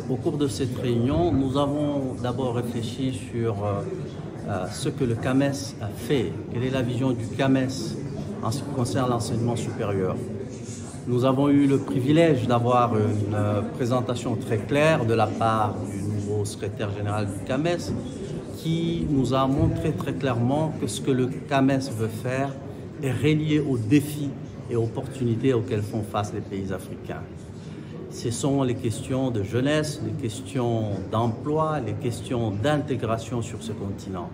au cours de cette réunion, nous avons d'abord réfléchi sur ce que le CAMES a fait. Quelle est la vision du CAMES en ce qui concerne l'enseignement supérieur? Nous avons eu le privilège d'avoir une présentation très claire de la part du nouveau secrétaire général du CAMES qui nous a montré très clairement que ce que le CAMES veut faire est relié aux défis et opportunités auxquels font face les pays africains. Ce sont les questions de jeunesse, les questions d'emploi, les questions d'intégration sur ce continent.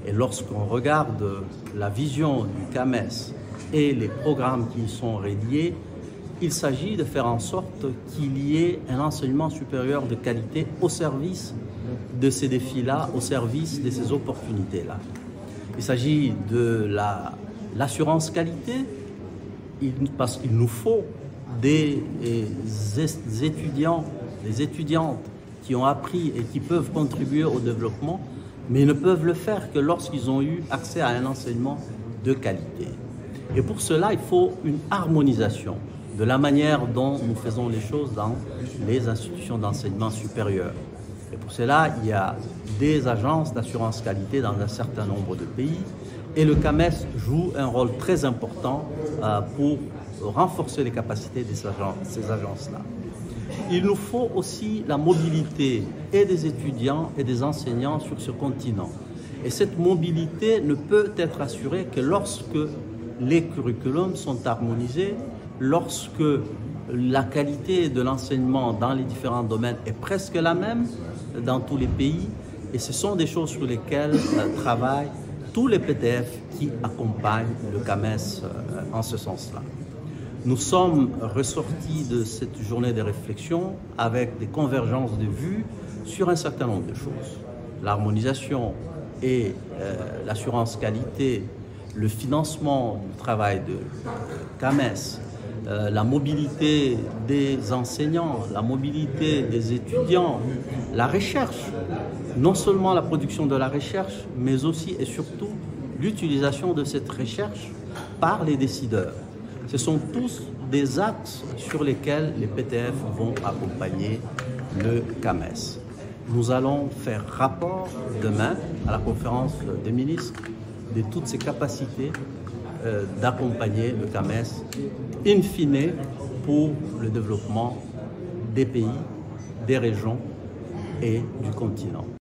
Et lorsqu'on regarde la vision du CAMES et les programmes qui y sont reliés, il s'agit de faire en sorte qu'il y ait un enseignement supérieur de qualité au service de ces défis-là, au service de ces opportunités-là. Il s'agit de l'assurance qualité, parce qu'il nous faut des étudiants, des étudiantes qui ont appris et qui peuvent contribuer au développement, mais ils ne peuvent le faire que lorsqu'ils ont eu accès à un enseignement de qualité. Et pour cela, il faut une harmonisation de la manière dont nous faisons les choses dans les institutions d'enseignement supérieur. Et pour cela, il y a des agences d'assurance qualité dans un certain nombre de pays, et le CAMES joue un rôle très important pour renforcer les capacités de ces agences-là. Il nous faut aussi la mobilité et des étudiants et des enseignants sur ce continent. Et cette mobilité ne peut être assurée que lorsque les curriculums sont harmonisés, lorsque la qualité de l'enseignement dans les différents domaines est presque la même dans tous les pays. Et ce sont des choses sur lesquelles travaillent tous les PDF qui accompagnent le CAMES en ce sens-là. Nous sommes ressortis de cette journée de réflexion avec des convergences de vues sur un certain nombre de choses. L'harmonisation et l'assurance qualité, le financement du travail de CAMES, la mobilité des enseignants, la mobilité des étudiants, la recherche, non seulement la production de la recherche, mais aussi et surtout l'utilisation de cette recherche par les décideurs. Ce sont tous des axes sur lesquels les PTF vont accompagner le CAMES. Nous allons faire rapport demain à la conférence des ministres de toutes ces capacités d'accompagner le CAMES in fine pour le développement des pays, des régions et du continent.